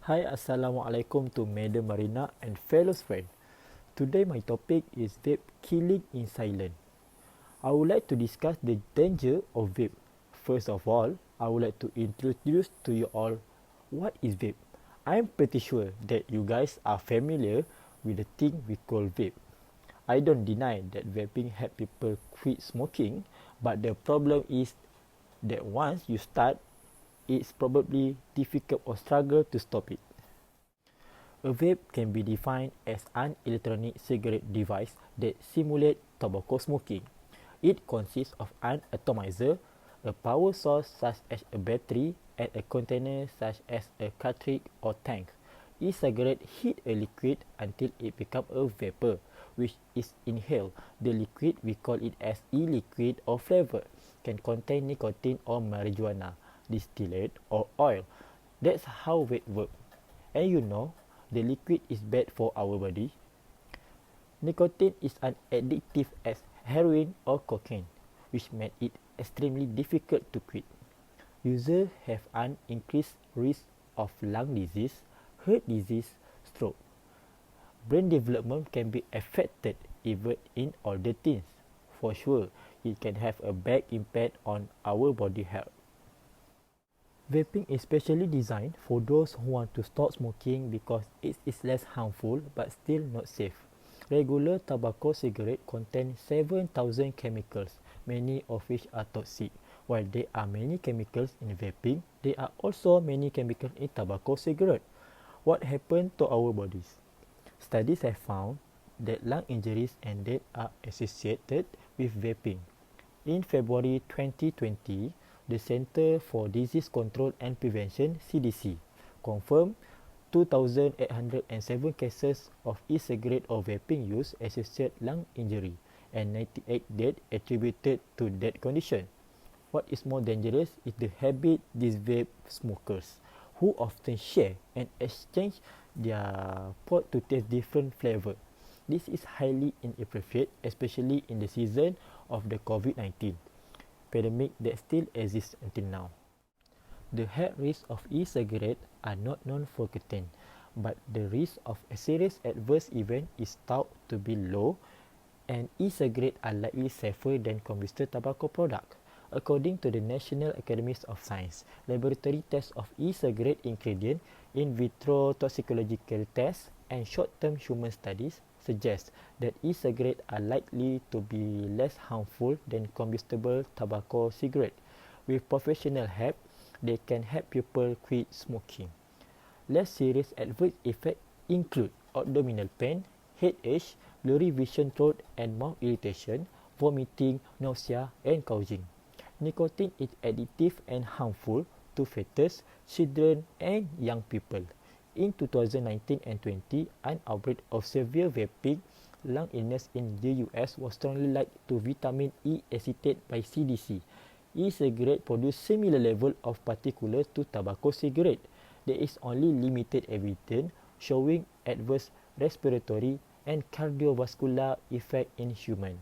Hi, Assalamualaikum to Madam Marina and fellow friends. Today my topic is vape killing in silence. I would like to discuss the danger of vape. First of all, I would like to introduce to you all what is vape. I am pretty sure that you guys are familiar with the thing we call vape. I don't deny that vaping help people quit smoking, but the problem is that once you start, it's probably difficult or struggle to stop it. A vape can be defined as an electronic cigarette device that simulates tobacco smoking. It consists of an atomizer, a power source such as a battery, and a container such as a cartridge or tank. E-cigarette heat a liquid until it becomes a vapor, which is inhaled. The liquid, we call it as e-liquid or flavor, can contain nicotine or marijuana, distillate or oil. That's how vape works. And you know, the liquid is bad for our body. Nicotine is as addictive as heroin or cocaine, which makes it extremely difficult to quit. Users have an increased risk of lung disease, heart disease, stroke. Brain development can be affected even in older teens. For sure, it can have a bad impact on our body health. Vaping is specially designed for those who want to stop smoking because it is less harmful but still not safe. Regular tobacco cigarettes contain 7,000 chemicals, many of which are toxic. While there are many chemicals in vaping, there are also many chemicals in tobacco cigarettes. What happens to our bodies? Studies have found that lung injuries and death are associated with vaping. In February 2020, the Center for Disease Control and Prevention (CDC) confirmed 2,807 cases of e-cigarette or vaping use associated lung injury and 98 deaths attributed to that condition. What is more dangerous is the habit these vape smokers, who often share and exchange their pot to taste different flavor. This is highly inappropriate, especially in the season of the COVID-19 pandemic that still exists until now. The health risks of e-cigarettes are not known for certain, but the risk of a serious adverse event is thought to be low, and e-cigarettes are likely safer than combustible tobacco products. According to the National Academies of Science, laboratory tests of e-cigarette ingredient, in vitro toxicological tests, and short-term human studies suggest that e-cigarettes are likely to be less harmful than combustible tobacco cigarettes. With professional help, they can help people quit smoking. Less serious adverse effects include abdominal pain, headache, blurry vision, throat and mouth irritation, vomiting, nausea, and causing. Nicotine is addictive and harmful to fetus, children, and young people. In 2019 and 20, an outbreak of severe vaping lung illness in the US was strongly linked to vitamin E acetate by CDC. E-cigarettes produce similar level of particulates to tobacco cigarette. There is only limited evidence showing adverse respiratory and cardiovascular effect in humans,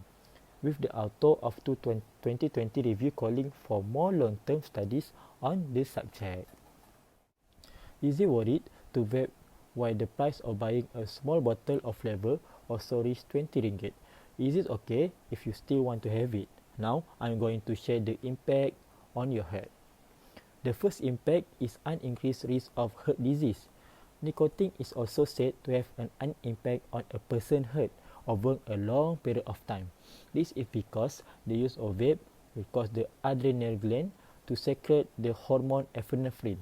with the author of 2020 review calling for more long-term studies on this subject. Is it worth it to vape while the price of buying a small bottle of flavor also reach 20 ringgit? Is it okay if you still want to have it? Now, I'm going to share the impact on your health. The first impact is an increased risk of heart disease. Nicotine is also said to have an impact on a person's health over a long period of time. This is because the use of vape will cause the adrenal gland to secrete the hormone epinephrine,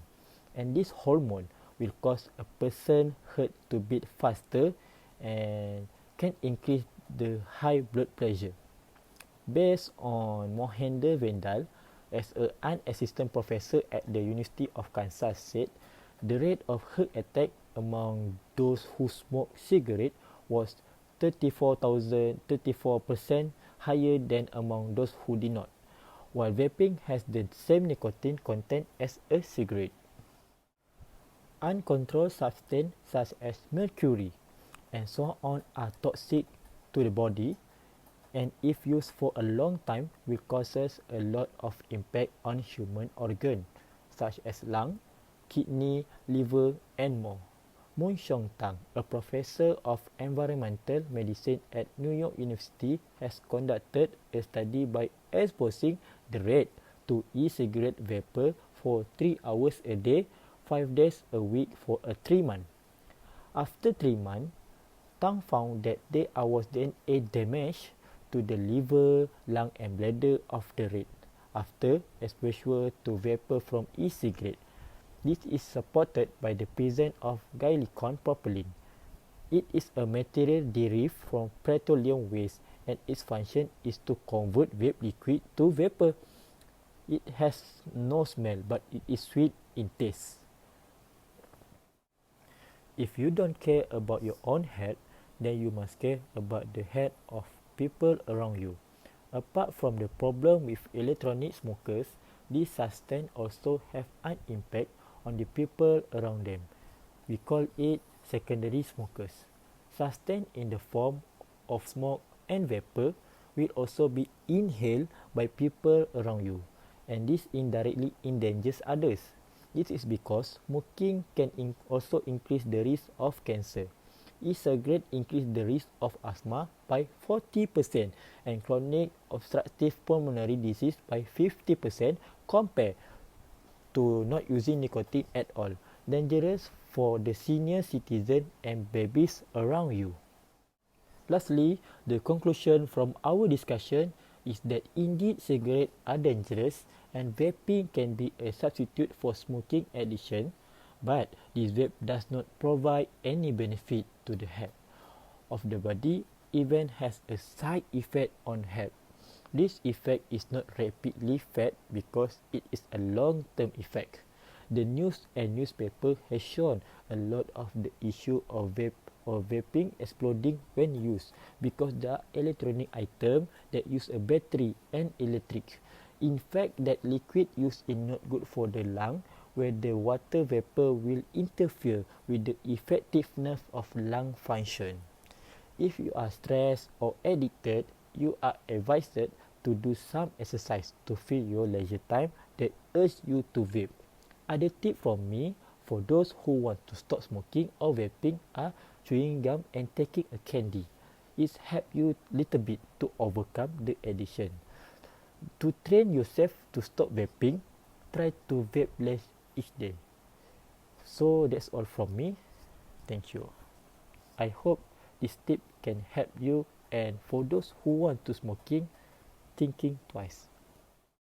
and this hormone will cause a person's heart to beat faster and can increase the high blood pressure. Based on Mohd as an assistant professor at the University of Kansas said, the rate of heart attack among those who smoke cigarette was 34% higher than among those who did not, while vaping has the same nicotine content as a cigarette. Uncontrolled substances such as mercury and so on are toxic to the body, and if used for a long time will causes a lot of impact on human organs such as lung, kidney, liver, and more. Moon Xiong Tang, a professor of environmental medicine at New York University, has conducted a study by exposing the rat to e-cigarette vapor for 3 hours a day, 5 days a week for 3 months. After 3 months, Tang found that there was then a damage to the liver, lung, and bladder of the rat after exposure to vapor from e-cigarette. This is supported by the presence of glycol propylene. It is a material derived from petroleum waste, and its function is to convert vape liquid to vapor. It has no smell, but it is sweet in taste. If you don't care about your own health, then you must care about the health of people around you. Apart from the problem with electronic smokers, these substances also have an impact on the people around them. We call it secondary smokers. Substance in the form of smoke and vapor will also be inhaled by people around you, and this indirectly endangers others. This is because smoking can also increase the risk of cancer. E-cigarette increase the risk of asthma by 40% and chronic obstructive pulmonary disease by 50% compared to not using nicotine at all. Dangerous for the senior citizen and babies around you. Lastly, the conclusion from our discussion is that indeed cigarettes are dangerous and vaping can be a substitute for smoking addiction, but this vape does not provide any benefit to the health of the body, even has a side effect on health. This effect is not rapidly felt because it is a long-term effect. The news and newspaper has shown a lot of the issue of vaping exploding when used because they are electronic items that use a battery and electric. In fact, that liquid used is not good for the lung, where the water vapor will interfere with the effectiveness of lung function. If you are stressed or addicted, you are advised to do some exercise to fill your leisure time that urge you to vape. Other tip from me for those who want to stop smoking or vaping are chewing gum and taking a candy. It helps you little bit to overcome the addiction. To train yourself to stop vaping, try to vape less each day. So that's all from me. Thank you. I hope this tip can help you, and for those who want to smoking, thinking twice.